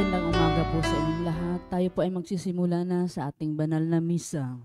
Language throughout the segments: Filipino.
Magandang umaga po sa inyong lahat. Tayo po ay magsisimula na sa ating banal na misa.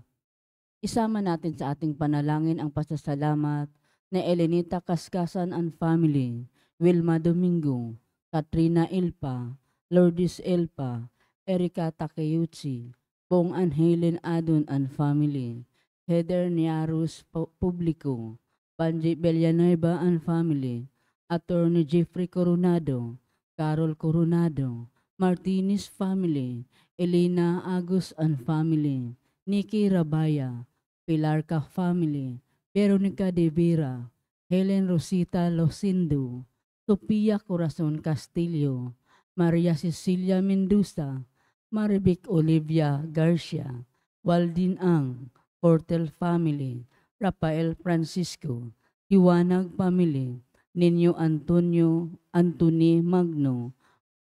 Isama natin sa ating panalangin ang pasasalamat ni Elenita Kaskasan and Family, Wilma Domingo, Katrina Ilpa, Lourdes Ilpa, Erika Takeuchi, Bong Anhelen Adun and Family, Heather Niarus Publico, Banji Villanueva and Family, Attorney Jeffrey Coronado, Carol Coronado, Martinez Family, Elena Agus and Family, Nikki Rabaya, Pilarca Family, Veronica de Vera, Helen Rosita Losindo, Sofia Corazon Castillo, Maria Cecilia Mendoza, Marivic Olivia Garcia, Waldin Ang, Portel Family, Rafael Francisco, Iwanag Family, Ninyo Antonio Antony Magno,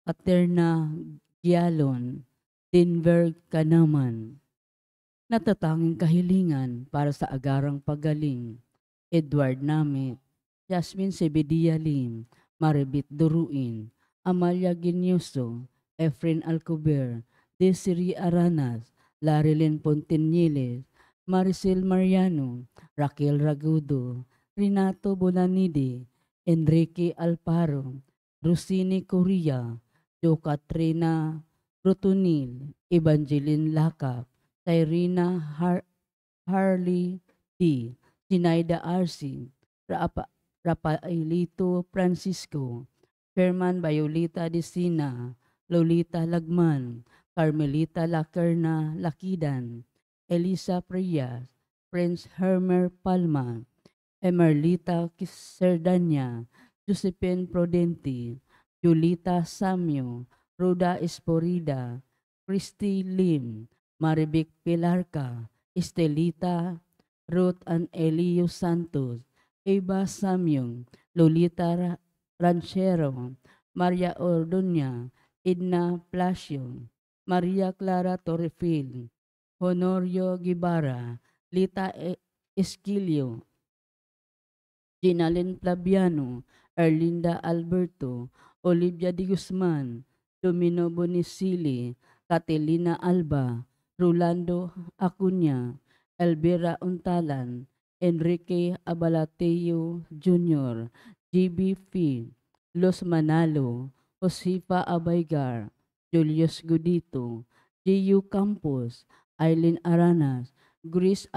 Paterna Gialon, Denver Kanaman. Natatanging kahilingan para sa agarang pagaling, Edward Namit, Jasmine Sebedia Lim, Maribit Duruin, Amalia Ginyoso, Efren Alcober, Desiree Aranas, Larilyn Pontinieles, Maricel Mariano, Raquel Ragudo, Renato Bolanide, Enrique Alparo, Rosini Correa, Jo Katrina Rutunil, Evangeline Lakap, Irina Harley D., Sinaida R.C., Rafaelito Francisco, Sherman Violeta Decina, Lolita Lagman, Carmelita Lacerna Lakidan, Elisa Prias, Prince Hermer Palma, Emerlita Serdanya, Josephine Prudenti, Julita Samyo, Roda Esporida, Christy Lim, Marivic Pilarca, Estelita, Ruth and Elio Santos, Eva Samyong, Lolita Ranchero, Maria Orduña, Edna Plasio, Maria Clara Torrefil, Honorio Guevara, Lita Esquilio, Ginalyn Flaviano, Erlinda Alberto, Olivia de Guzman, Domino Bonicili, Catelina Alba, Rolando Acuña, Elvira Untalan, Enrique Abalateo Jr., GB Fee, Los Manalo, Josefa Abaygar, Julius Gudito, G.U. Campos, Aileen Aranas, Grace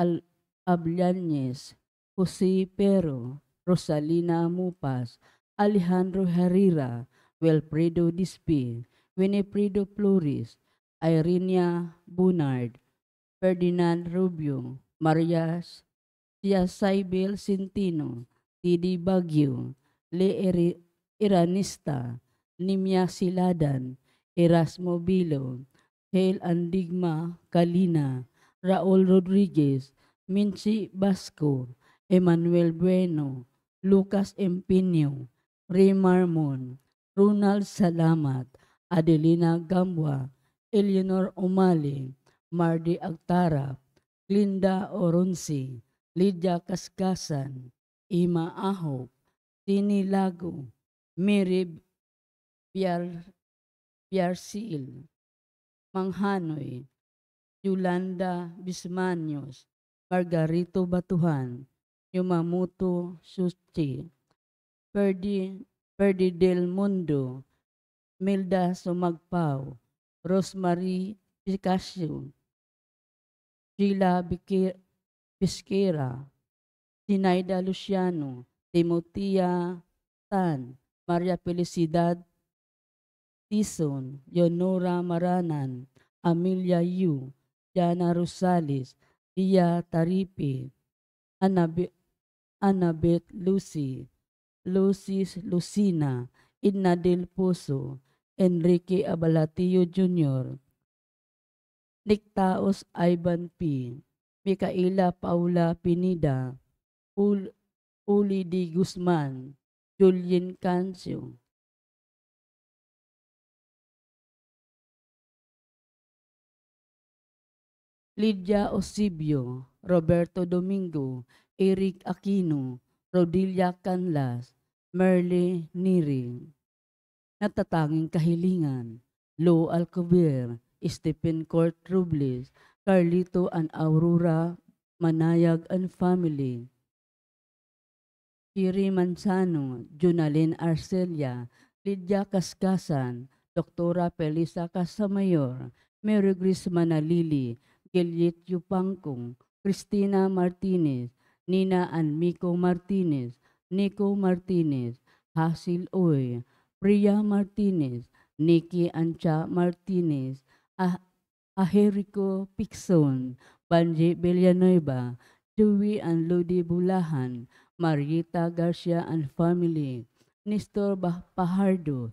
Ablanes, Jose Pero, Rosalina Mupas, Alejandro Herrera, Wilfredo Dispi, Winifredo Flores, Irenia Bunard, Ferdinand Rubio, Maria Saibel Centino, Tidi Bagyo, Iranista, Nimia Siladan, Erasmo Bilo, Hale Andigma Kalina, Raul Rodriguez, Mincy Basco, Emmanuel Bueno, Lucas Empinio, Ray Marmon, Ronald Salamat, Adelina Gambwa, Eleanor Umali, Mardi Agtara, Glinda Oronsi, Lydia Kaskasan, Ima Ahop, Tini Lago, Mary Piarsil, Manghanoy, Yolanda Bismanios, Margarito Batuhan, Yumamoto Suchi, Perdi Del Mundo, Milda Sumagpao, Rosemary Picasso, Sheila Pisquera, Sinaida Luciano, Timotia Tan, Maria Felicidad Tison, Leonora Maranan, Amelia Yu, Jana Rosales, Lia Taripe, Annabeth Lucy, Lucis Lucina, Edna Del Pozo, Enrique Abalatio Jr., Nictaos Ivan P., Micaela Paula Pinida, Uli D. Guzman, Julian Cancio, Lydia Osibio, Roberto Domingo, Eric Aquino, Rodilia Canlas, Merle Niri. Natatanging kahilingan Lo Alcover, Stephen Court Robles, Carlito and Aurora Manayag and family, Shiri Manzano, Junalyn Arcelia, Lydia Kaskasan, Doktora Felisa Casamayor, Mary Grace Manalili, Gillit Yupangkong, Cristina Martinez, Nina and Miko Martinez, Nico Martinez, Hasil Oy, Priya Martinez, Nikki Ancha Martinez, Aherico Pixon, Banji Villanueva, Dewey and Ludi Bulahan, Marieta Garcia and family, Nestor Pajardo,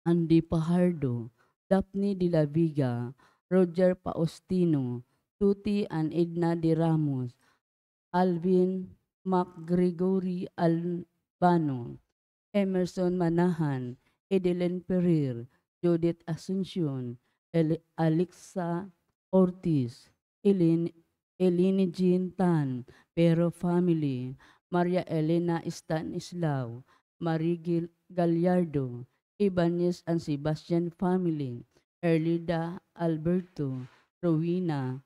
Andy Pajardo, Daphne de la Viga, Roger Paustino, Tuti and Edna de Ramos, Alvin MacGregory Albano, Emerson Manahan, Edeline Pereira, Judith Asuncion, Alexa Ortiz, Eline Jean Tan, Pero family, Maria Elena Stanislao, Marigil Gallardo, Ibanez and Sebastian family, Erlida Alberto, Rowena,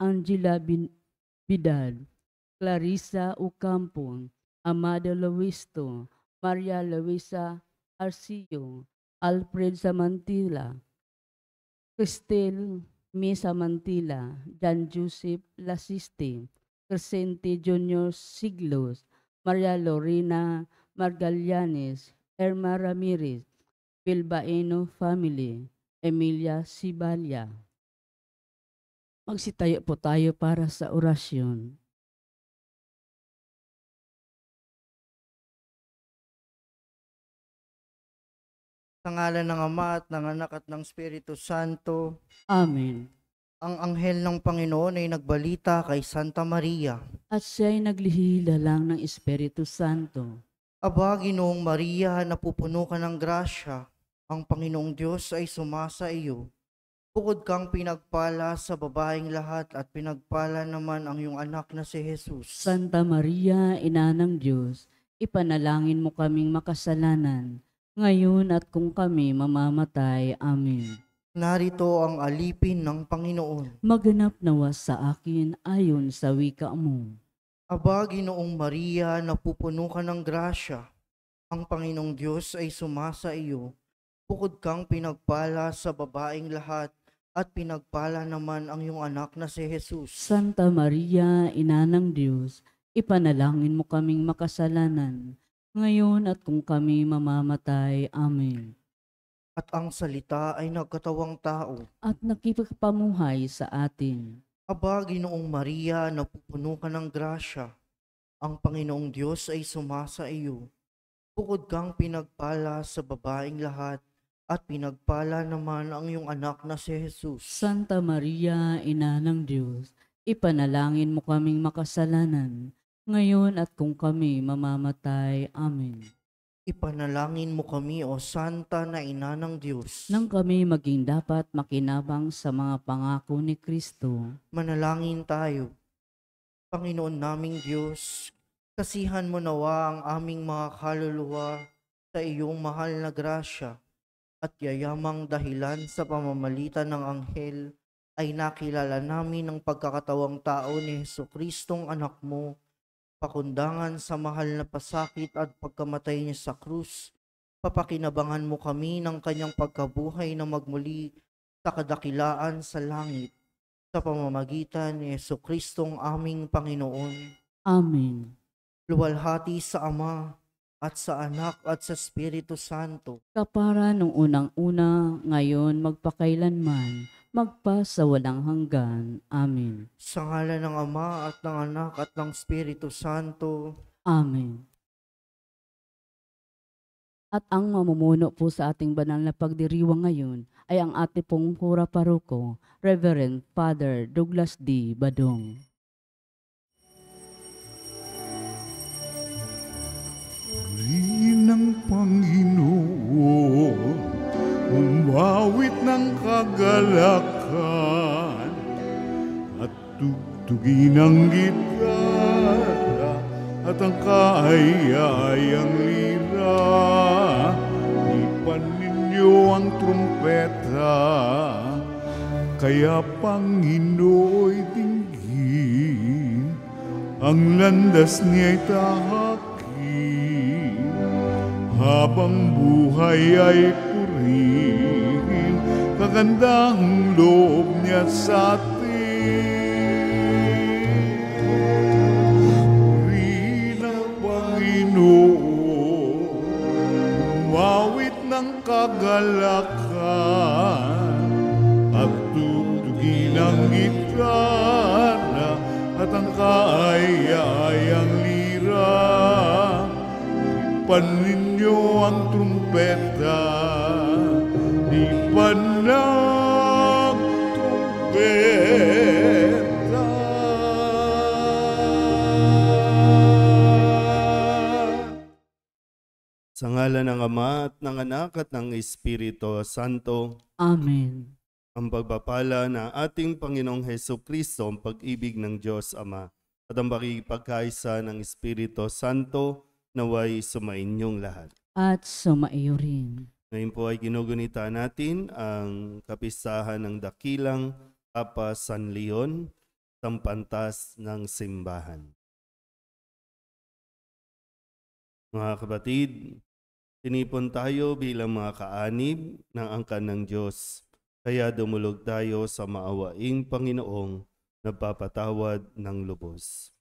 Angela Bidal, Clarissa Ocampo, Amado Luisto, Maria Luisa Arcillo, Alfred Samantila, Cristel Mi Samantila, Jan Joseph Lasiste, Crescente Junior Siglos, Maria Lorena Margallanes, Erma Ramirez, Bilbaeno family, Emilia Sibalia. Magsitayo po tayo para sa orasyon. Sa ngalan ng Ama at ng Anak at ng Espiritu Santo. Amen. Ang anghel ng Panginoon ay nagbalita kay Santa Maria. At siya'y naglihila lang ng Espiritu Santo. Aba, Ginoong Maria, napupuno ka ng grasya. Ang Panginoong Diyos ay sumasa iyo. Bukod kang pinagpala sa babaeng lahat at pinagpala naman ang iyong anak na si Jesus. Santa Maria, Ina ng Diyos, ipanalangin mo kaming makasalanan, ngayon at kung kami mamamatay. Amen. Narito ang alipin ng Panginoon. Maganap nawa sa akin ayon sa wika mo. Aba, Ginoong Maria, napupuno ka ng grasya. Ang Panginoong Diyos ay sumasa iyo. Bukod kang pinagpala sa babaeng lahat at pinagpala naman ang iyong anak na si Jesus. Santa Maria, Ina ng Diyos, ipanalangin mo kaming makasalanan, ngayon at kung kami mamamatay. Amen. At ang salita ay nagkatawang tao. At nakipagpamuhay sa atin. Aba, Ginoong Maria, napupuno ka ng grasya. Ang Panginoong Diyos ay sumasa iyo. Bukod kang pinagpala sa babaeng lahat, at pinagpala naman ang iyong anak na si Jesus. Santa Maria, Ina ng Diyos, ipanalangin mo kaming makasalanan, ngayon at kung kami mamamatay. Amen. Ipanalangin mo kami, O Santa na Ina ng Diyos. Nang kami maging dapat makinabang sa mga pangako ni Kristo. Manalangin tayo. Panginoon naming Diyos, kasihan mo nawa ang aming mga kaluluwa sa iyong mahal na grasya at yayamang dahilan sa pamamalitan ng anghel ay nakilala namin ang pagkakatawang tao ni Jesucristong anak mo, pakundangan sa mahal na pasakit at pagkamatay niya sa krus. Papakinabangan mo kami ng kanyang pagkabuhay na magmuli sa kadakilaan sa langit sa pamamagitan ni Jesucristong aming Panginoon. Amen. Luwalhati sa Ama at sa Anak at sa Espiritu Santo. Kapara nung unang-una, ngayon magpakailanman, magpa sa walang hanggan. Amen. Sa ngalan ng Ama at ng Anak at ng Espiritu Santo. Amen. At ang mamumuno po sa ating banal na pagdiriwang ngayon ay ang ating pong Kura Paroko, Reverend Father Douglas D. Badong. Purihin ng Panginoon, umawit ng kagalakan, at tugtugin ang gitara at ang kaayayang lira. Ipan ninyo ninyo ang trumpeta, kaya Panginooy dinggin, ang landas niya'y tahakin, habang buhay ay purihin, kagandahang loob niya sa atin. Purihin ang Panginoon, umawit ng kagalakan, at tugtugin ang gitara at ang kaaya-ayang lira. Ipan ninyo ang trumpeta, ipan ng trumpeta. Sa ngalan ng Ama at ng Anak at ng Espiritu Santo, Amen. ang pagpapala na ating Panginoong Hesukristo, ang pag-ibig ng Diyos Ama, at ang pakikipagkaisa ng Espiritu Santo, naway sumainyong lahat. At sumaiyo rin. Ngayon po ay ginugunita natin ang kapistahan ng dakilang Papa San Leon, tampantas ng simbahan. Mga kapatid, tinipon tayo bilang mga kaanib ng angkan ng Diyos, kaya dumulog tayo sa maawaing Panginoong nagpapatawad ng lubos.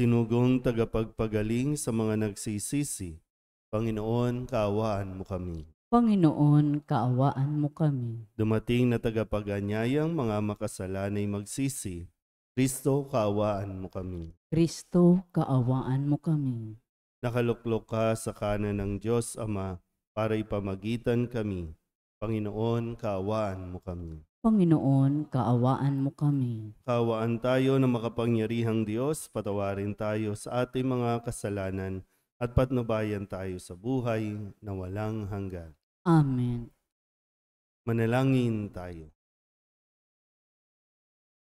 Sinugong tagapagpagaling sa mga nagsisisi, Panginoon, kaawaan mo kami. Panginoon, kaawaan mo kami. Dumating na tagapaganyayang mga makasalanay magsisi, Kristo, kaawaan mo kami. Kristo, kaawaan mo kami. Nakaluklok ka sa kanan ng Diyos Ama para ipamagitan kami. Panginoon, kaawaan mo kami. Panginoon, kaawaan mo kami. Kaawaan tayo ng makapangyarihang Diyos, patawarin tayo sa ating mga kasalanan at patnubayan tayo sa buhay na walang hanggan. Amen. Manalangin tayo.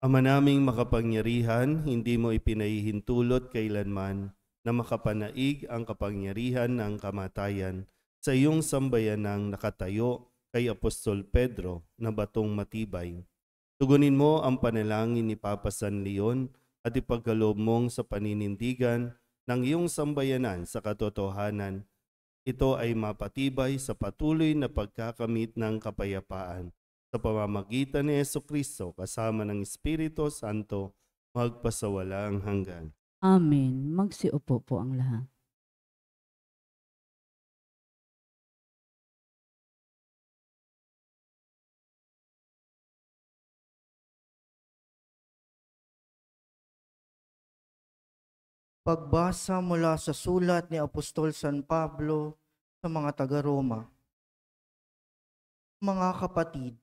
Ama naming makapangyarihan, hindi mo ipinahihintulot kailanman na makapanaig ang kapangyarihan ng kamatayan sa iyong sambayanang nakatayo kay Apostol Pedro na batong matibay. Tugunin mo ang panalangin ni Papa San Leon at ipagkaloob mong sa paninindigan ng iyong sambayanan sa katotohanan. Ito ay mapatibay sa patuloy na pagkakamit ng kapayapaan sa pamamagitan ni Jesucristo kasama ng Espiritu Santo magpasawalang hanggan. Amen. Magsiupo po ang lahat. Pagbasa mula sa sulat ni Apostol San Pablo sa mga taga-Roma. Mga kapatid,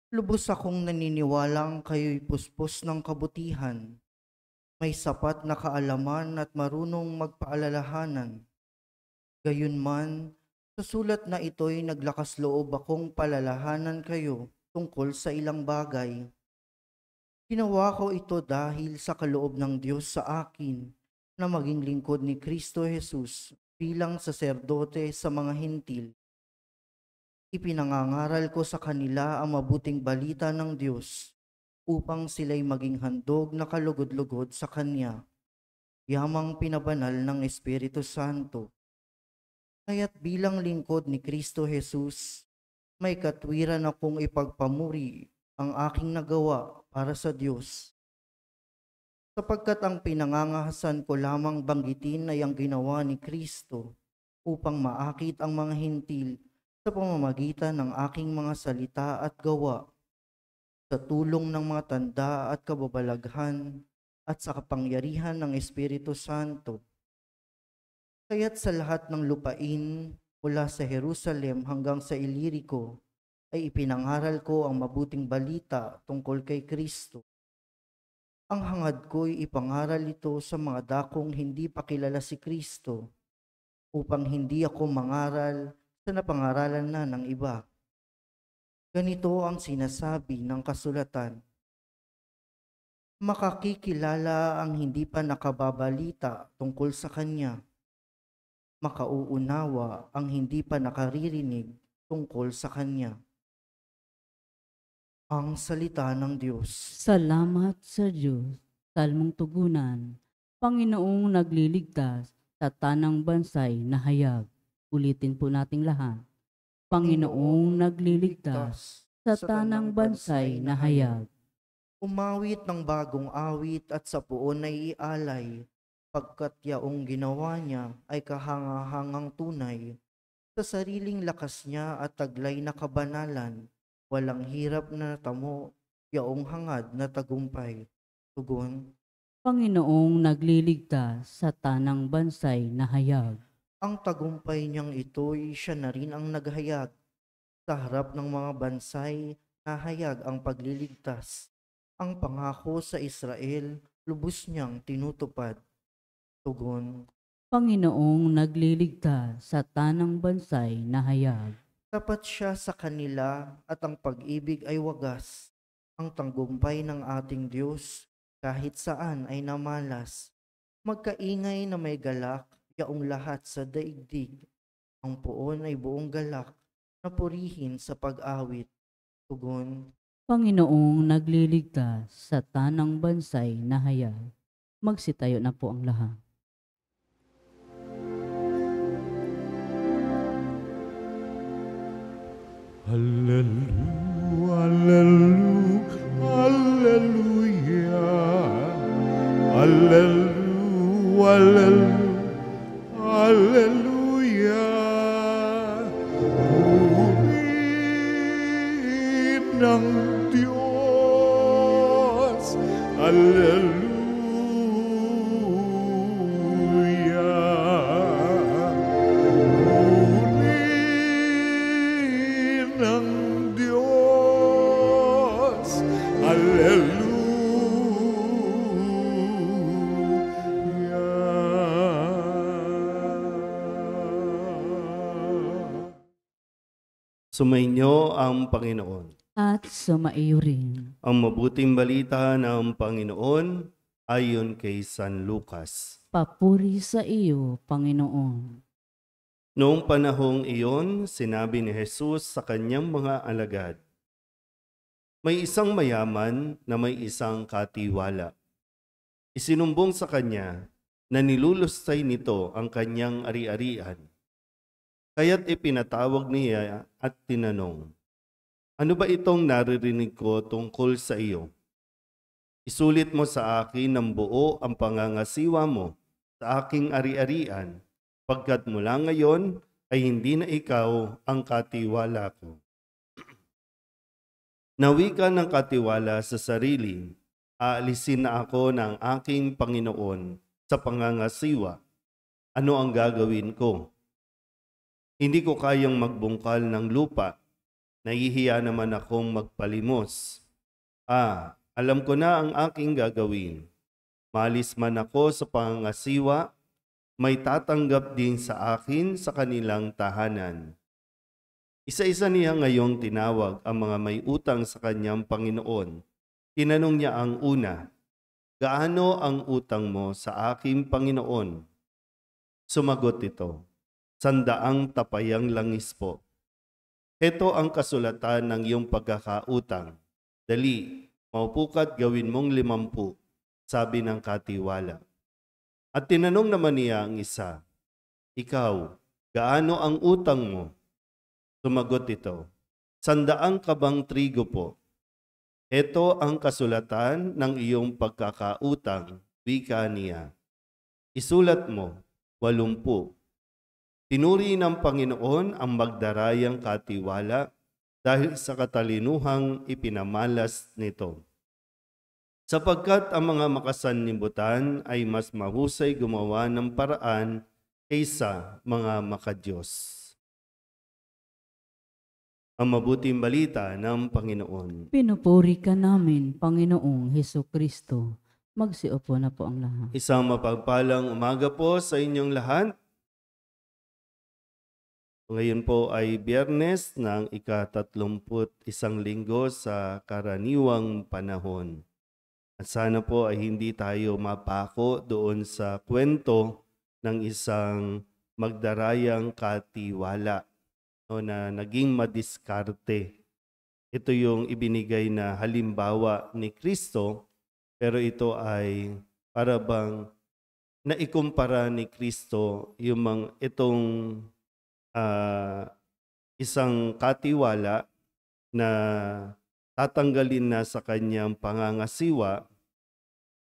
lubos akong naniniwalang kayo'y puspos ng kabutihan, may sapat na kaalaman at marunong magpaalalahanan. Gayunman, sa sulat na ito'y naglakas loob akong palalahanan kayo tungkol sa ilang bagay. Ginawa ko ito dahil sa kaloob ng Diyos sa akin na maging lingkod ni Kristo Jesus bilang saserdote sa mga Hintil. Ipinangangaral ko sa kanila ang mabuting balita ng Diyos upang sila'y maging handog na kalugod-lugod sa Kanya, yamang pinabanal ng Espiritu Santo. Kaya't bilang lingkod ni Kristo Jesus, may katwiran akong ipagpamuri ang aking nagawa para sa Diyos. Sapagkat ang pinangangahasan ko lamang banggitin ay ang ginawa ni Kristo upang maakit ang mga Hintil sa pamamagitan ng aking mga salita at gawa, sa tulong ng mga tanda at kababalaghan at sa kapangyarihan ng Espiritu Santo. Kaya't sa lahat ng lupain mula sa Jerusalem hanggang sa Ilirico ay ipinangaral ko ang mabuting balita tungkol kay Kristo. Ang hangad ko'y ipangaral ito sa mga dakong hindi pa kilala si Kristo, upang hindi ako mangaral sa napangaralan na ng iba. Ganito ang sinasabi ng kasulatan: makakikilala ang hindi pa nakababalita tungkol sa Kanya. makauunawa ang hindi pa nakaririnig tungkol sa Kanya. Ang salita ng Diyos. Salamat sa Diyos. Salmong tugunan. Panginoong nagliligtas sa tanang bansay na hayag. Ulitin po nating lahat. Panginoong nagliligtas sa tanang bansay na hayag. Umawit ng bagong awit at sa puon ay ialay, pagkat yaong ginawa niya ay kahangahangang tunay. Sa sariling lakas niya at taglay na kabanalan, walang hirap na natamo, yaong hangad na tagumpay. Tugon. Panginoong nagliligtas sa tanang bansay na hayag. Ang tagumpay niyang ito'y siya na rin ang naghayag. Sa harap ng mga bansay, nahayag ang pagliligtas. Ang pangako sa Israel, lubos niyang tinutupad. Tugon. Panginoong nagliligtas sa tanang bansay na hayag. Tapat siya sa kanila at ang pag-ibig ay wagas. Ang tagumpay ng ating Diyos, kahit saan ay namalas. Magkaingay na may galak, yaong lahat sa daigdig. Ang puon ay buong galak, na purihin sa pag-awit. Tugon. Panginoong nagliligtas sa tanang bansay na hayag. Magsitayo na po ang lahat. Hallelujah, hallelujah, hallelujah, hallelujah. Purihin ng Diyos, hallelujah. Purihin ng Diyos, hallelujah. Sumainyo ang Panginoon. At sumaiyo rin. Ang mabuting balita ng Panginoon ayon kay San Lucas. Papuri sa iyo, Panginoon. Noong panahong iyon, sinabi ni Jesus sa kanyang mga alagad, may isang mayaman na may isang katiwala. Isinumbong sa kanya na nilulustay nito ang kanyang ari-arian. Kaya't ipinatawag niya at tinanong, ano ba itong naririnig ko tungkol sa iyo? Isulit mo sa akin ng buo ang pangangasiwa mo sa aking ari-arian, pagkat mula ngayon ay hindi na ikaw ang katiwala ko. Nawi ka ng katiwala sa sarili, aalisin na ako ng aking Panginoon sa pangangasiwa. Ano ang gagawin ko? Hindi ko kayang magbungkal ng lupa. Nahihiya naman akong magpalimos. Alam ko na ang aking gagawin. Malis man ako sa pangangasiwa, may tatanggap din sa akin sa kanilang tahanan. Isa-isa niya ngayong tinawag ang mga may utang sa kanyang Panginoon. Tinanong niya ang una, gaano ang utang mo sa aking Panginoon? Sumagot ito, 100 tapayang langis po. Ito ang kasulatan ng iyong pagkakautang. Dali, maupukat gawin mong 50, sabi ng katiwala. At tinanong naman niya ang isa, ikaw, gaano ang utang mo? Sumagot ito, 100 kabang trigo po. Ito ang kasulatan ng iyong pagkakautang, wika niya. Isulat mo, 80. Tinuri ng Panginoon ang magdarayang katiwala dahil sa katalinuhang ipinamalas nito. Sapagkat ang mga makasanlibutan ay mas mahusay gumawa ng paraan kaysa mga makadiyos. Ang mabuting balita ng Panginoon. Pinupuri ka namin, Panginoong Hesukristo. Magsiupo na po ang lahat. Isang mapagpalang umaga po sa inyong lahat. Ngayon po ay Biyernes ng ika-31 linggo sa karaniwang panahon. At sana po ay hindi tayo mapako doon sa kwento ng isang magdarayang katiwala, no, na naging madiskarte. Ito yung ibinigay na halimbawa ni Kristo, pero ito ay para bang naikumpara ni Kristo itong isang katiwala na tatanggalin na sa kanyang pangangasiwa,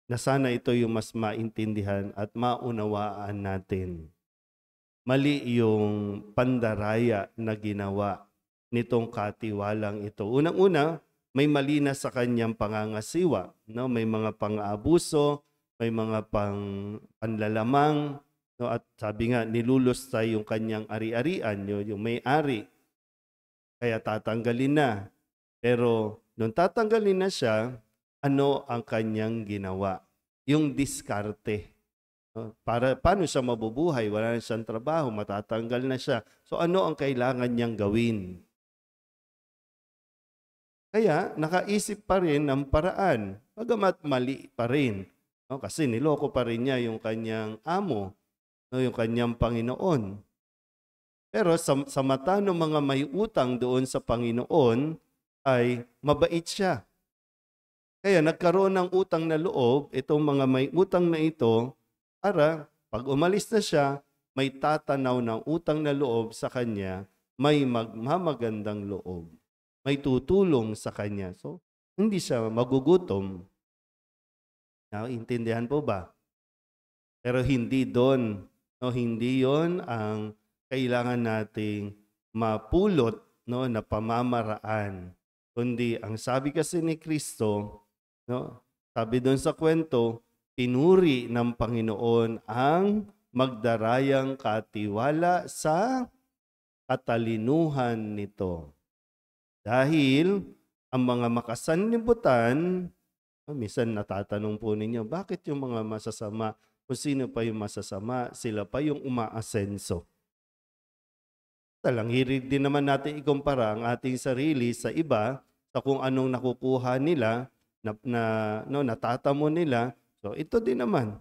na sana ito yung mas maintindihan at maunawaan natin. Mali yung pandaraya na ginawa nitong katiwalang ito. Unang-una, may mali na sa kanyang pangangasiwa, no? May mga pang-aabuso, may mga panlalamang, no? At sabi nga, nilulusta yung kanyang ari-arian, yung may-ari. Kaya tatanggalin na. Pero nung tatanggalin na siya, ano ang kanyang ginawa? Yung diskarte. No? Paano siya mabubuhay? Wala na siyang trabaho, matatanggal na siya. So ano ang kailangan niyang gawin? Kaya nakaisip pa rin ng paraan, bagamat mali pa rin. No? Kasi niloko pa rin niya yung kanyang amo, no? Yung kanyang Panginoon. Pero sa mata ng mga may utang doon sa Panginoon ay mabait siya. Kaya nagkaroon ng utang na loob, itong mga may utang na ito, para pag umalis na siya, may tatanaw ng utang na loob sa kanya, may magmamagandang loob. May tutulong sa kanya. So, hindi siya magugutom. Naintindihan po ba? Pero hindi doon. No, hindi yon ang kailangan nating mapulot, no, na pamamaraan. Kundi ang sabi kasi ni Kristo, no, sabi doon sa kwento, pinuri ng Panginoon ang magdarayang katiwala sa katalinuhan nito. Dahil ang mga makasanlibutan, minsan natatanong po ninyo, bakit yung mga masasama, kung sino pa yung masasama, sila pa yung umaasenso? Hirig din naman natin ikumpara ang ating sarili sa iba, sa kung anong nakukuha nila, natatamo nila. So ito din naman.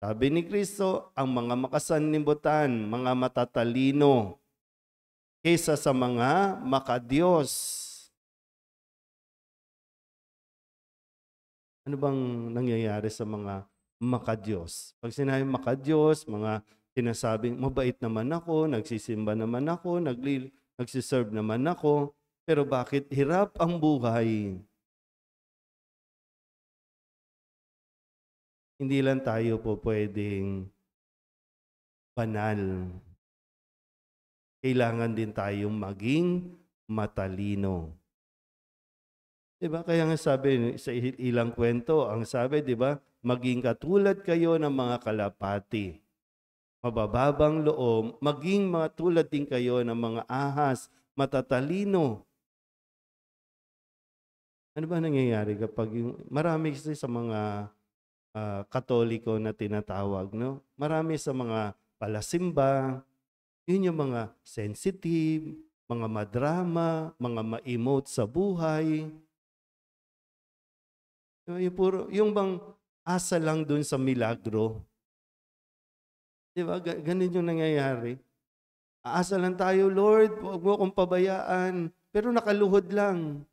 Sabi ni Kristo, ang mga makasanlibutan, mga matatalino, kaysa sa mga makadiyos. Ano bang nangyayari sa mga makadiyos? Pag sinabi makadiyos, mga sinasabing mabait naman ako, nagsisimba naman ako, nagsiserve naman ako, pero bakit hirap ang buhay? Hindi lang tayo po pwedeng banal. Kailangan din tayong maging matalino. Diba? Kaya nga sabi sa ilang kwento, ang sabi, diba, maging katulad kayo ng mga kalapati. Mabababang loob, maging matulad din kayo ng mga ahas, matatalino. Ano ba nangyayari kapag marami kasi sa mga Katoliko na tinatawag, no? Marami sa mga palasimba, yun yung mga sensitive, mga madrama, mga ma-emote sa buhay. Yung bang asa lang dun sa milagro. Diba? Ganun yung nangyayari. Aasa lang tayo, Lord, huwag mo akong pabayaan. Pero nakaluhod lang.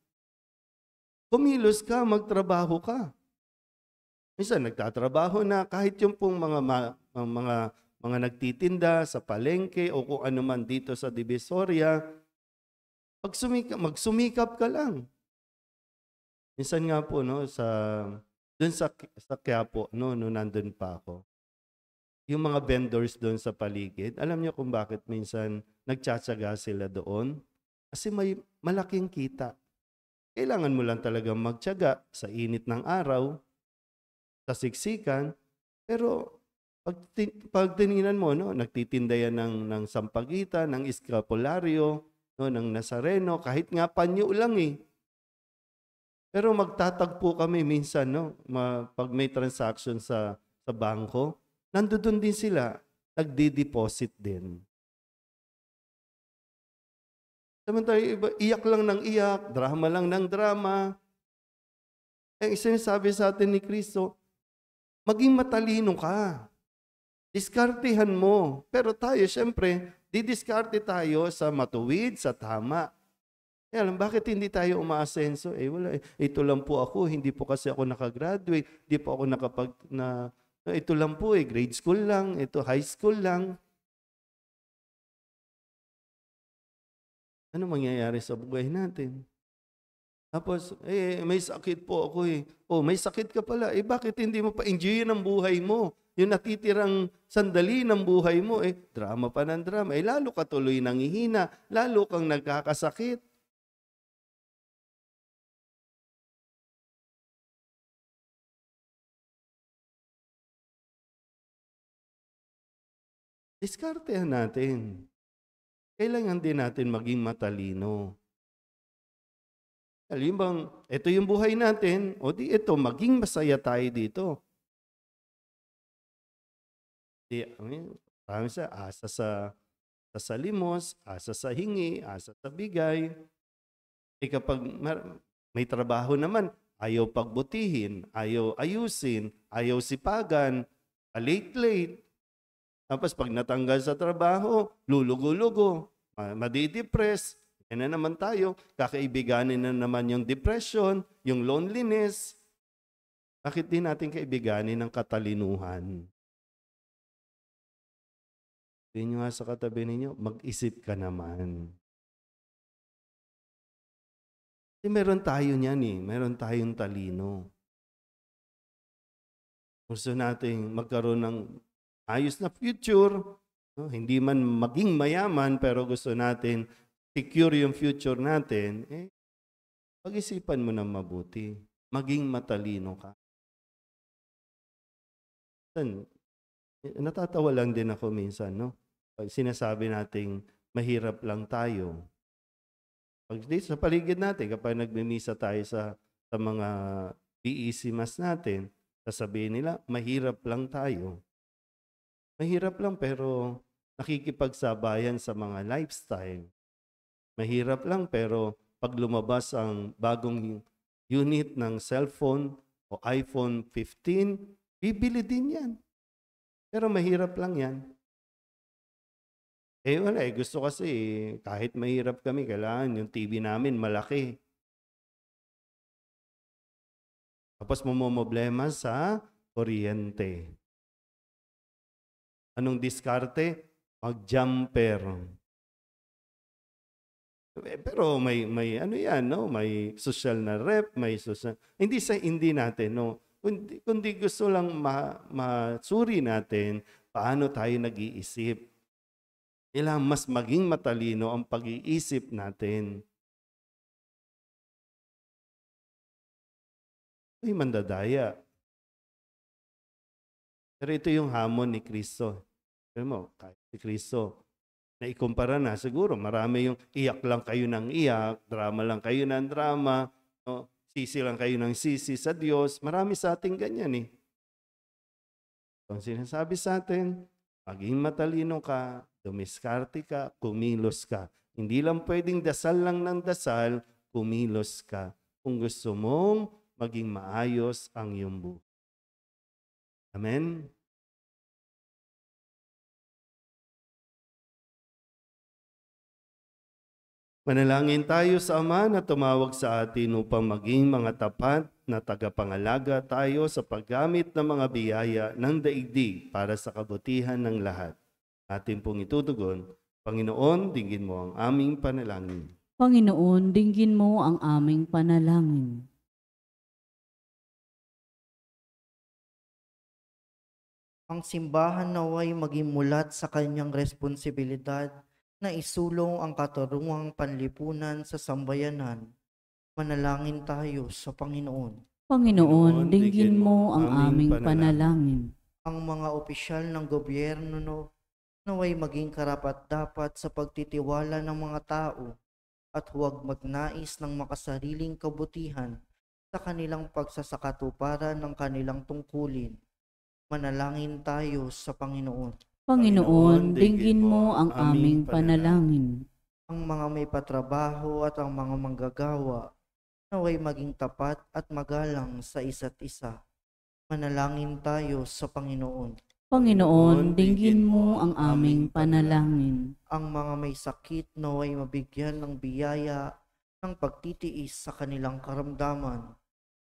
Kumilos ka, magtrabaho ka. Minsan nagtatrabaho na kahit yung pong mga nagtitinda sa palengke o kung ano man dito sa Divisoria, magsumikap ka lang. Minsan nga po, no, doon sa Quiapo, no, nandun pa ako. Yung mga vendors doon sa paligid, alam niyo kung bakit minsan nagtsatsaga sila doon? Kasi may malaking kita. Kailangan mo lang talagang magtyaga sa init ng araw, sa siksikan, pero pag tinignan mo, no, nagtitinda yan ng sampagita, ng eskapularyo, no, ng Nazareno, kahit nga panyo lang eh. Pero magtatagpo kami minsan, no, pag may transaction sa bangko, nandoon din sila, nagdi-deposit din. Samantala, iba, iyak lang ng iyak, drama lang ng drama. Sinasabi sa atin ni Kristo, maging matalino ka. Diskartehan mo. Pero tayo, syempre, didiskarte tayo sa matuwid, sa tama. Kaya lang, bakit hindi tayo umaasenso? Wala. Ito lang po ako. Hindi po kasi ako nakagraduate. Hindi po ako ito lang po grade school lang. Ito high school lang. Ano mangyayari sa buhay natin? Tapos, may sakit po ako . Oh, may sakit ka pala. Bakit hindi mo pa enjoyin ang buhay mo? Yung natitirang sandali ng buhay mo, drama pa ng drama. Lalo ka tuloy nanghihina. Lalo kang nagkakasakit. Diskartehan natin. Kailangan din natin maging matalino. Halimbawa, ito yung buhay natin, o di ito, maging masaya tayo dito. Parang asa sa salimos, asa sa hingi, asa sa bigay. Kapag may trabaho naman, ayaw pagbutihin, ayaw ayusin, ayaw sipagan, late-late. Tapos pag natanggal sa trabaho, lulugo-lugo, madidepress. Yan na naman tayo, kakaibiganin na naman yung depression, yung loneliness. Bakit di natin kaibiganin ng katalinuhan? Sabihin nyo nga sa katabi ninyo, mag-isip ka naman. Kasi meron tayo niyan meron tayong talino. Gusto nating magkaroon ng ayos na future, hindi man maging mayaman, pero gusto natin secure yung future natin, pag-isipan mo na mabuti. Maging matalino ka. Natatawa lang din ako minsan, Pag sinasabi nating mahirap lang tayo. Pag sa paligid natin, kapag nagmimisa tayo sa mga BEC Mass natin, sasabihin nila, mahirap lang tayo. Mahirap lang pero nakikipagsabayan sa mga lifestyle. Mahirap lang pero pag lumabas ang bagong unit ng cellphone o iPhone 15, bibili din yan. Pero mahirap lang yan. Wala gusto kasi kahit mahirap kami, kailangan yung TV namin malaki. Tapos mamomblema sa kuryente. Anong diskarte? Mag-jumper. Pero may ano yan, may social na rep, may social. Hindi natin, kundi gusto lang masuri natin paano tayo nag-iisip. Kailangan mas maging matalino ang pag-iisip natin. Ay, mandadaya. Pero ito yung hamon ni Kristo. Pero mo, kahit si Kristo, na ikumpara na, siguro marami yung iyak lang kayo ng iyak, drama lang kayo ng drama, sisi lang kayo ng sisi sa Diyos. Marami sa ating ganyan Ang sinasabi sa atin, maging matalino ka, dumiskarte ka, kumilos ka. Hindi lang pwedeng dasal lang ng dasal, kumilos ka. Kung gusto mong maging maayos ang iyong buhay. Amen? Manalangin tayo sa Ama na tumawag sa atin upang maging mga tapat na tagapangalaga tayo sa paggamit ng mga biyaya ng daigdig para sa kabutihan ng lahat. Atin pong itutugon, Panginoon, dinggin mo ang aming panalangin. Panginoon, dinggin mo ang aming panalangin. Ang simbahan naway maging mulat sa kanyang responsibilidad na isulong ang katarungang panlipunan sa sambayanan. Manalangin tayo sa Panginoon. Panginoon, dinggin mo ang aming panalangin. Ang mga opisyal ng gobyerno naway maging karapat-dapat sa pagtitiwala ng mga tao at huwag magnais ng makasariling kabutihan sa kanilang pagsasakatuparan ng kanilang tungkulin. Manalangin tayo sa Panginoon. Panginoon, dinggin mo ang aming panalangin. Ang mga may patrabaho at ang mga manggagawa naway maging tapat at magalang sa isa't isa. Manalangin tayo sa Panginoon. Panginoon, dinggin mo ang aming panalangin. Ang mga may sakit naway mabigyan ng biyaya ng pagtitiis sa kanilang karamdaman.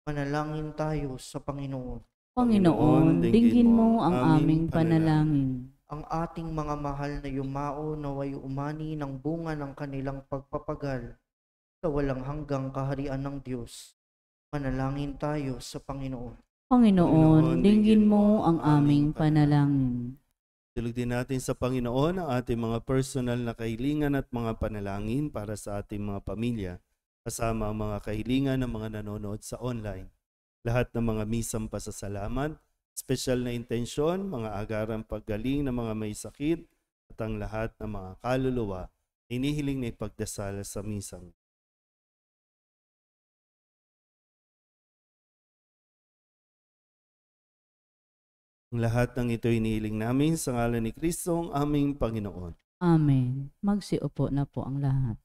Manalangin tayo sa Panginoon. Panginoon, dinggin mo ang aming panalangin. Ang ating mga mahal na yumao naway umani ng bunga ng kanilang pagpapagal sa walang hanggang kaharian ng Diyos. Manalangin tayo sa Panginoon. Panginoon, dinggin mo ang aming panalangin. Tulog din natin sa Panginoon ang ating mga personal na kahilingan at mga panalangin para sa ating mga pamilya, kasama ang mga kahilingan ng mga nanonood sa online. Lahat ng mga misang pasasalamat, special na intensyon, mga agarang paggaling ng mga may sakit, at ang lahat ng mga kaluluwa, inihiling na ipagdasal sa misang. Ang lahat ng ito inihiling namin sa ngalan ni Kristo ang aming Panginoon. Amen. Magsiupo na po ang lahat.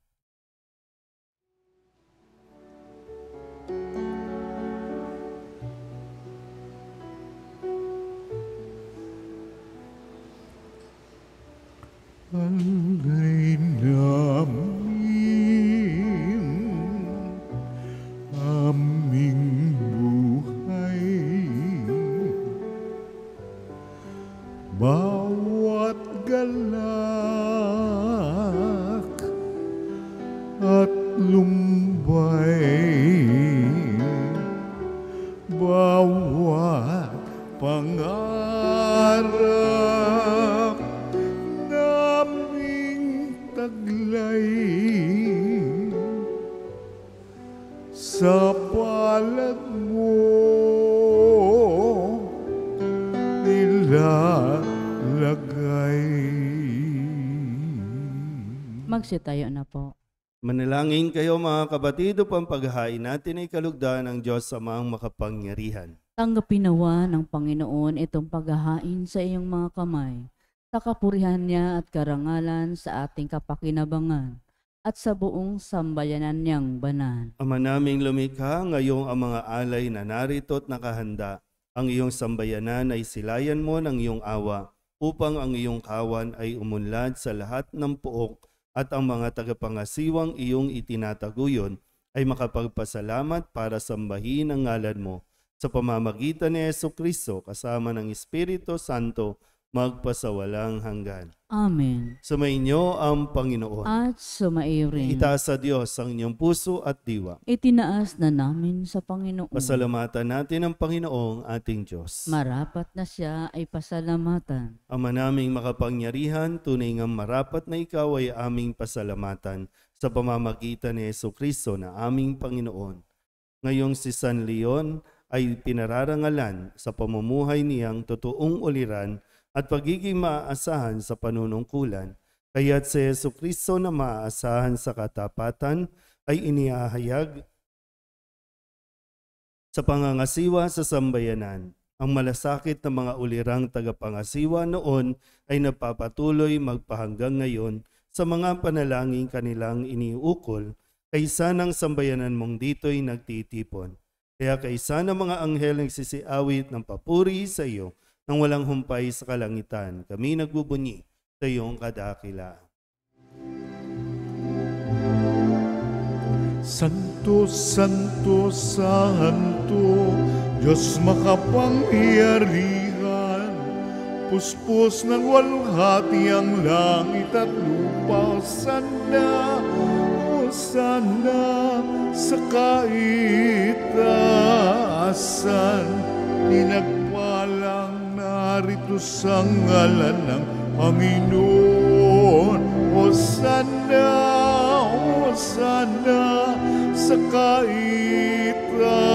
Alay namin aming buhay, bawat galak at lumbay, bawat pangarap naming taglay, sa palad mo nilalagay. Magsitayo na po. Manalangin kayo mga kapatid upang paghahain natin ay kalugdan ng Diyos Amang makapangyarihan. Tanggapin nawa ng Panginoon itong paghahain sa iyong mga kamay, sa kapurihan niya at karangalan sa ating kapakinabangan, at sa buong sambayanan niyang banal. Ama naming lumikha, ngayong ang mga alay na narito at nakahanda, ang iyong sambayanan ay silayan mo ng iyong awa, upang ang iyong kawan ay umunlad sa lahat ng puok, at ang mga tagapangasiwang iyong itinataguyon ay makapagpasalamat para sambahin ang ngalan mo. Sa pamamagitan ni Jesucristo kasama ng Espiritu Santo, magpasawalang hanggan. Amen. Sumainyo ang Panginoon. At sumaiyo rin. Itaas sa Diyos ang inyong puso at diwa. Itinaas na namin sa Panginoon. Pasalamatan natin ang Panginoong ating Diyos. Marapat na siya ay pasalamatan. Ama naming makapangyarihan, tunay ngang marapat na ikaw ay aming pasalamatan sa pamamagitan ni Jesucristo na aming Panginoon. Ngayong si San Leon ay pinararangalan sa pamumuhay niyang totoong uliran at pagiging maaasahan sa panunungkulan, kaya't si Jesucristo na maaasahan sa katapatan ay inihahayag sa pangangasiwa sa sambayanan. Ang malasakit na mga ulirang tagapangasiwa noon ay napapatuloy magpahanggang ngayon sa mga panalangin kanilang iniukol, kaysa ng sambayanan mong dito'y nagtitipon. Kaya kaysa ng mga anghel nagsisiawit ng papuri sa iyo, nang walang humpay sa kalangitan, kami nagbubunyi sa iyong kadakilaan. Santo, Santo, Santo, Diyos makapangyarihan, puspos ng walhati ang langit at lupa. Sana, o sana, sa kaitaasan, pinagpalang narito sa ngalan ng Panginoon. O sana, sa kaitaasan.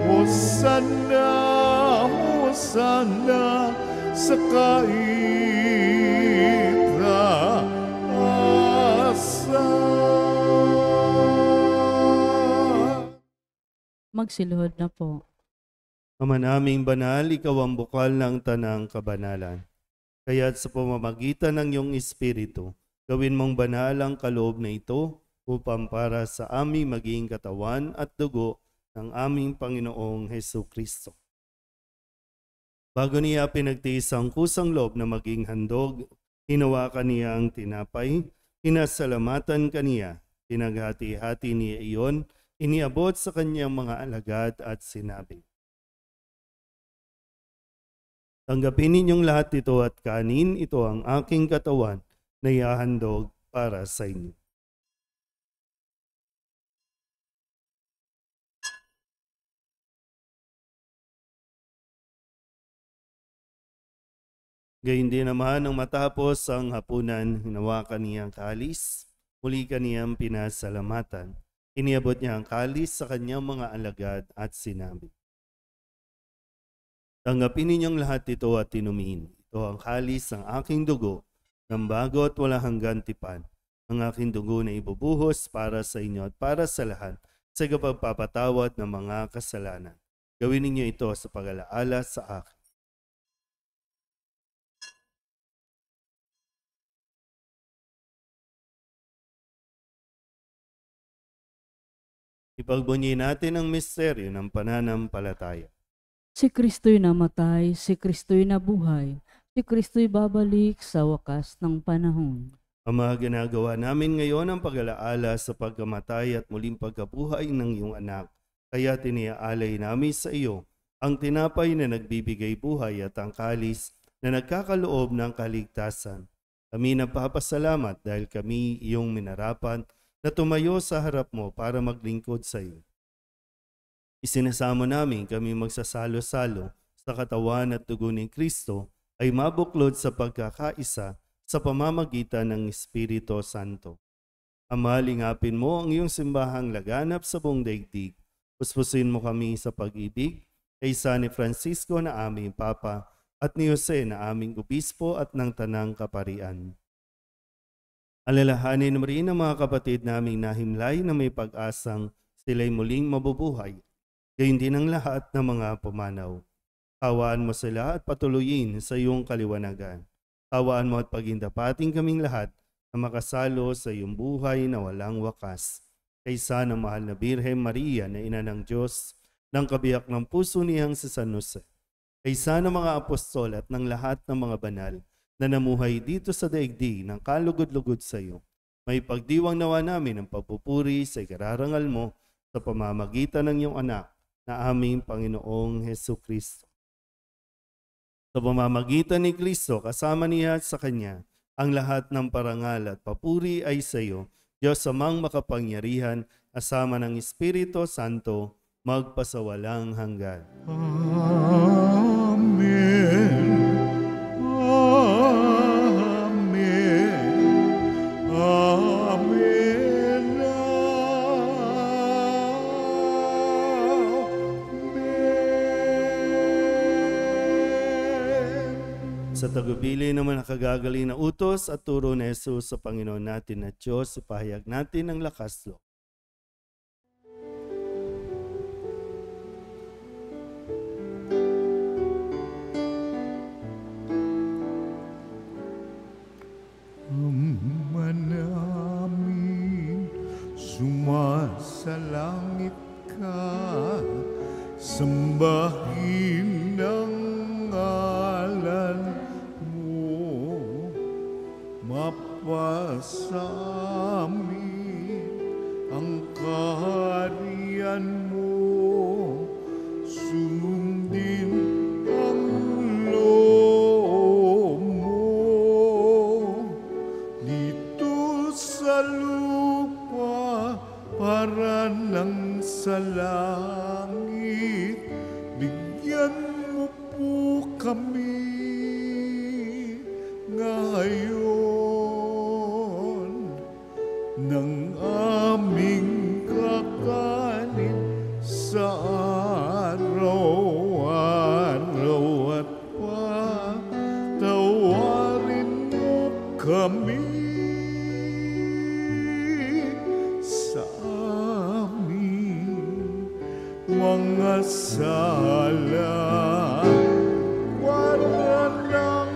O sana, sa kaitaasan. Magsiluhod na po. Ama naming banal, ikaw ang bukal ng tanang kabanalan. Kaya't sa pamamagitan ng iyong Espiritu, gawin mong banal ang kaloob na ito upang para sa aming maging katawan at dugo ng aming Panginoong Hesukristo. Bago niya pinagtiis ang kusang loob na maging handog, hinawakan niya ang tinapay, pinasalamatan kaniya, pinaghati-hati niya iyon, iniabot sa kanyang mga alagad at sinabi, "Tanggapin ninyong lahat ito at kanin, ito ang aking katawan na ihahandog para sa inyo." Gayun din naman nang matapos ang hapunan, hinawakan niya ang kalis, muli kaniyang pinasalamatan. Iniabot niya ang kalis sa kanyang mga alagad at sinabi, "Tanggapin ninyong lahat ito at inumin. Ito ang kalis ng aking dugo, ng bago at walang hanggan tipan. Ang aking dugo na ibubuhos para sa inyo at para sa lahat sa pagpapatawad ng mga kasalanan. Gawin ninyo ito sa pag-alaala sa akin." Ipagbunyi natin ang misteryo ng pananampalataya. Si Kristo'y namatay, si Kristo'y nabuhay, si Kristo'y babalik sa wakas ng panahon. Ang mga ginagawa namin ngayon ang pag-alaala sa pagkamatay at muling pagkabuhay ng iyong anak. Kaya tiniaalay namin sa iyo ang tinapay na nagbibigay buhay at ang kalis na nagkakaloob ng kaligtasan. Kami nagpapasalamat dahil kami iyong minarapan na tumayo sa harap mo para maglingkod sa iyo. Isinasamo namin kami magsasalo-salo sa katawan at dugo ni Kristo ay mabuklod sa pagkakaisa sa pamamagitan ng Espiritu Santo. Ama, lingapin mo ang iyong simbahang laganap sa buong daigdig. Puspusin mo kami sa pag-ibig kay San Francisco na aming Papa at ni Jose na aming Obispo at ng Tanang Kaparian. Alalahanin mo rin ang mga kapatid naming nahimlay na may pag-asang sila'y muling mabubuhay. Gayun din ang lahat ng mga pumanaw. Kawaan mo sila at patuloyin sa iyong kaliwanagan. Kawaan mo at pagindapating kaming lahat na makasalo sa iyong buhay na walang wakas. Kaysa ng mahal na Birhen Maria na ina ng Diyos, ng kabiyak ng puso niyang si San Jose. Kaysa ng mga apostol at ng lahat ng mga banal na namuhay dito sa daigdig ng kalugod-lugod sa iyo. May pagdiwang nawa namin ang pagpupuri sa ikararangal mo sa pamamagitan ng iyong anak na aming Panginoong Hesukristo. Sa pamamagitan ni Kristo, kasama niya at sa Kanya, ang lahat ng parangal at papuri ay sa iyo, Diyos amang makapangyarihan, kasama ng Espiritu Santo, magpasawalang hanggan. Amen. Amen. Amen. Sa tagubili naman nakagagaling na utos at turo ni Jesus sa Panginoon natin at Diyos, ipahayag natin ang lakas loob. Ama namin, sumasalangit ka, sambahin ang ngalan mo, mapasamin ang kaharian mo, sundin ang loob mo dito sa lupa para nang sa langit. Bigyan mo po kami ngayon ng aming kakanin sa araw-araw at patawarin mo kami sa aming mga sala. Wala ng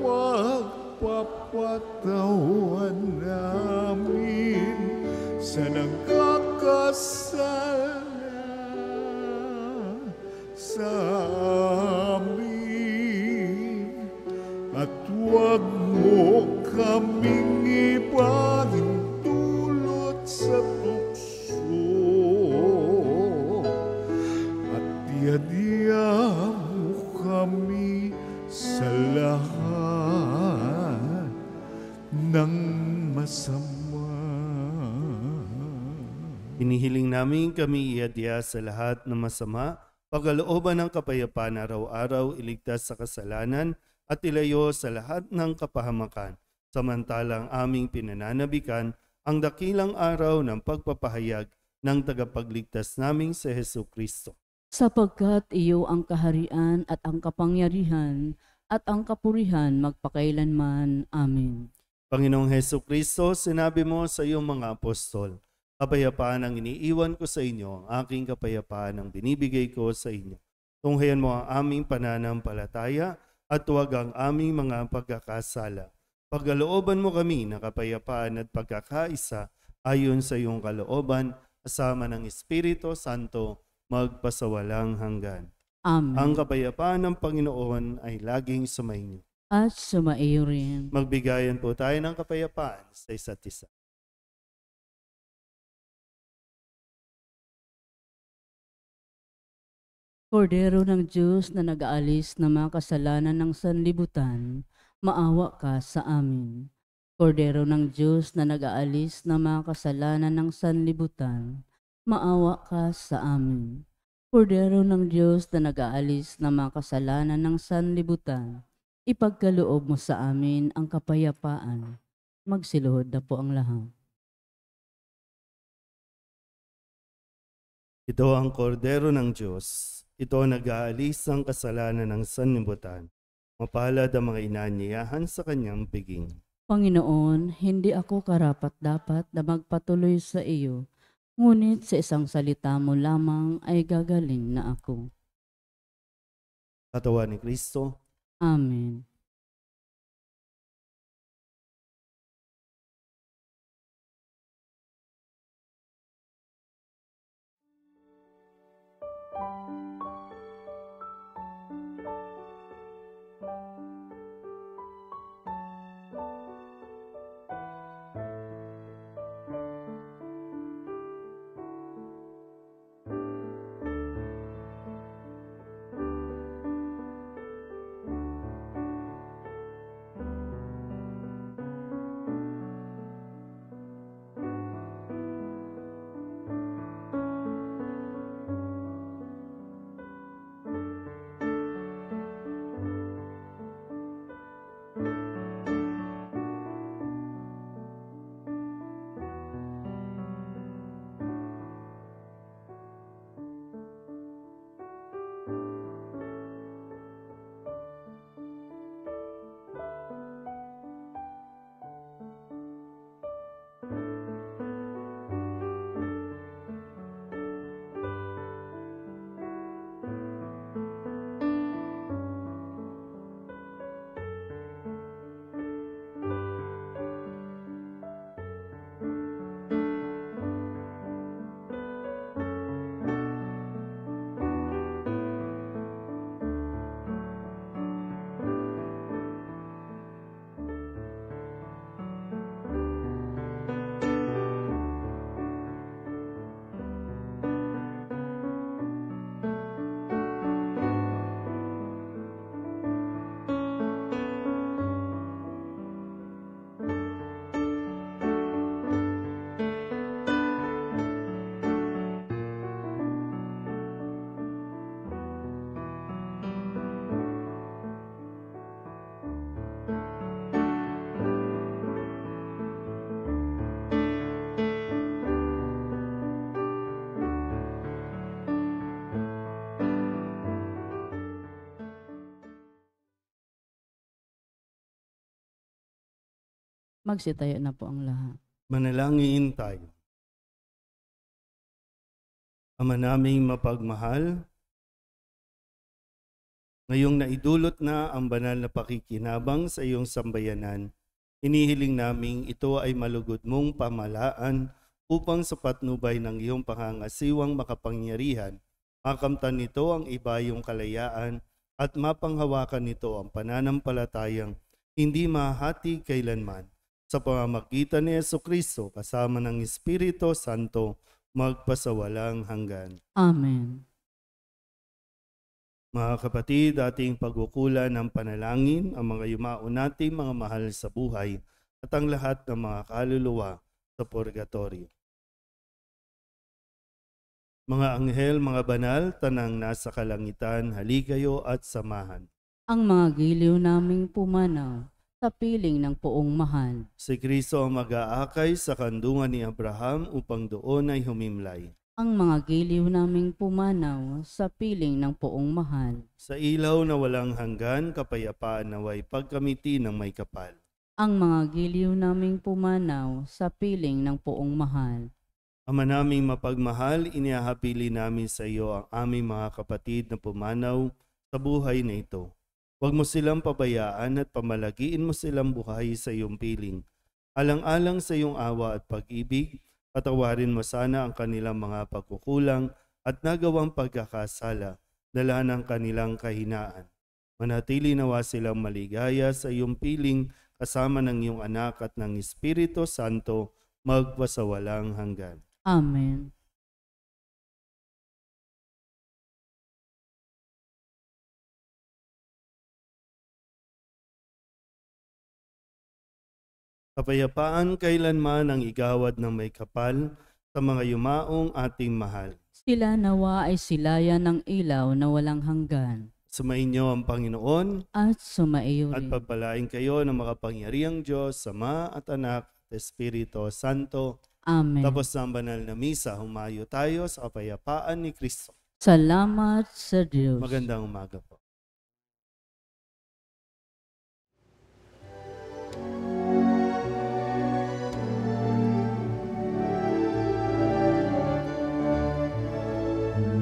pagpapatawan namin sa nagkakasala sa amin. Hinihiling namin kami iadya sa lahat ng masama, pagkalooban ng kapayapaan araw-araw, iligtas sa kasalanan at ilayo sa lahat ng kapahamakan. Samantalang aming pinananabikan ang dakilang araw ng pagpapahayag ng tagapagligtas naming si Hesu Kristo. Sapagkat iyo ang kaharian at ang kapangyarihan at ang kapurihan magpakailanman. Amen. Panginoong Hesu Kristo, sinabi mo sa iyong mga apostol, kapayapaan ang iniiwan ko sa inyo, ang aking kapayapaan ang binibigay ko sa inyo. Tunghayan mo ang aming pananampalataya at huwag ang aming mga pagkakasala. Pagkalooban mo kami na kapayapaan at pagkakaisa ayon sa iyong kalooban, kasama ng Espiritu Santo, magpasawalang hanggan. Amen. Ang kapayapaan ng Panginoon ay laging sumainyo. At sumaiyo rin. Magbigayan po tayo ng kapayapaan sa isa't isa. Kordero ng Diyos na nag-aalis ng mga kasalanan ng sanlibutan, maawa ka sa amin. Kordero ng Diyos na nag-aalis ng mga kasalanan ng sanlibutan, maawa ka sa amin. Kordero ng Diyos na nag-aalis ng mga kasalanan ng sanlibutan, ipagkaloob mo sa amin ang kapayapaan. Magsiluhod na po ang lahat. Ito ang kordero ng Diyos. Ito ang nag-aalis ng kasalanan ng sanlibutan. Mapalad ang mga inaanyayahan sa kanyang piging. Panginoon, hindi ako karapat-dapat na magpatuloy sa iyo, ngunit sa isang salita mo lamang ay gagaling na ako. Katawan ni Kristo. Amen. Magsitayo na po ang lahat. Manalangin tayo. Ama naming mapagmahal, ngayong naidulot na ang banal na pakikinabang sa iyong sambayanan, inihiling naming ito ay malugod mong pamalaan upang sa patnubay ng iyong pangangasiwang makapangyarihan, makamtan nito ang ibayong kalayaan at mapanghawakan nito ang pananampalatayang hindi mahati kailanman. Sa pamamagitan ni Jesucristo kasama ng Espiritu Santo, magpasawalang hanggan. Amen. Mga kapatid, ating pagkukulan ng panalangin ang mga yumao nating mga mahal sa buhay at ang lahat ng mga kaluluwa sa purgatorio. Mga anghel, mga banal, tanang nasa kalangitan, halikayo at samahan. Ang mga giliw naming pumanaw sa piling ng poong mahal. Si Kristo ang mag-aakay sa kandungan ni Abraham upang doon ay humimlay. Ang mga giliw naming pumanaw sa piling ng poong mahal. Sa ilaw na walang hanggan, kapayapaan naway pagkamiti ng may kapal. Ang mga giliw naming pumanaw sa piling ng poong mahal. Ama naming mapagmahal, inihahapili namin sa iyo ang aming mga kapatid na pumanaw sa buhay na ito. Huwag mo silang pabayaan at pamalagiin mo silang buhay sa iyong piling. Alang-alang sa iyong awa at pag-ibig, patawarin mo sana ang kanilang mga pagkukulang at nagawang pagkakasala, dala ng kanilang kahinaan. Manatili nawa silang maligaya sa iyong piling kasama ng iyong anak at ng Espiritu Santo magpasawalang hanggan. Amen. Kapayapaan kailanman ang igawad ng may kapal sa mga yumaong ating mahal. Sila nawa ay silayan ng ilaw na walang hanggan. Sumainyo ang Panginoon At sumaiyo at rin. pagpalain kayo ng makapangyarihang Diyos, Ama at Anak at Espiritu Santo. Amen. Tapos ng banal na misa, humayo tayo sa kapayapaan ni Kristo. Salamat sa Diyos. Magandang umaga po.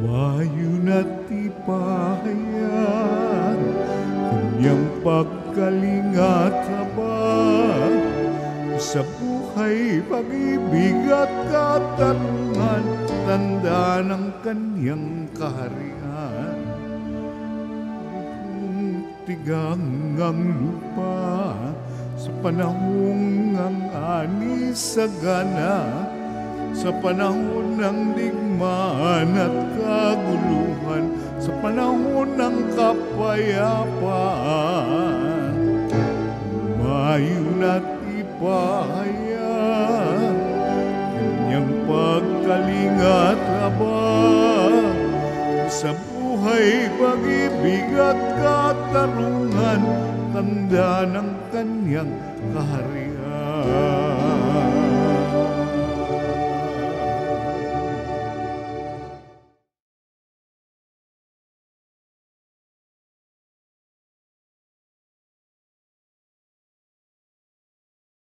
Mayo na't ipahayan kanyang pagkalingat habang sa buhay, pag-ibig at katarungan, tanda ng kanyang kaharian. Kung tigang ang lupa sa panahong ang ani sagana, sa panahon ng digmaan at kaguluhan, sa panahon ng kapayapaan, mayo na't ipahayan kanyang pagkalingat habang sa buhay, pag-ibig at katarungan, tanda ng kanyang kaharian.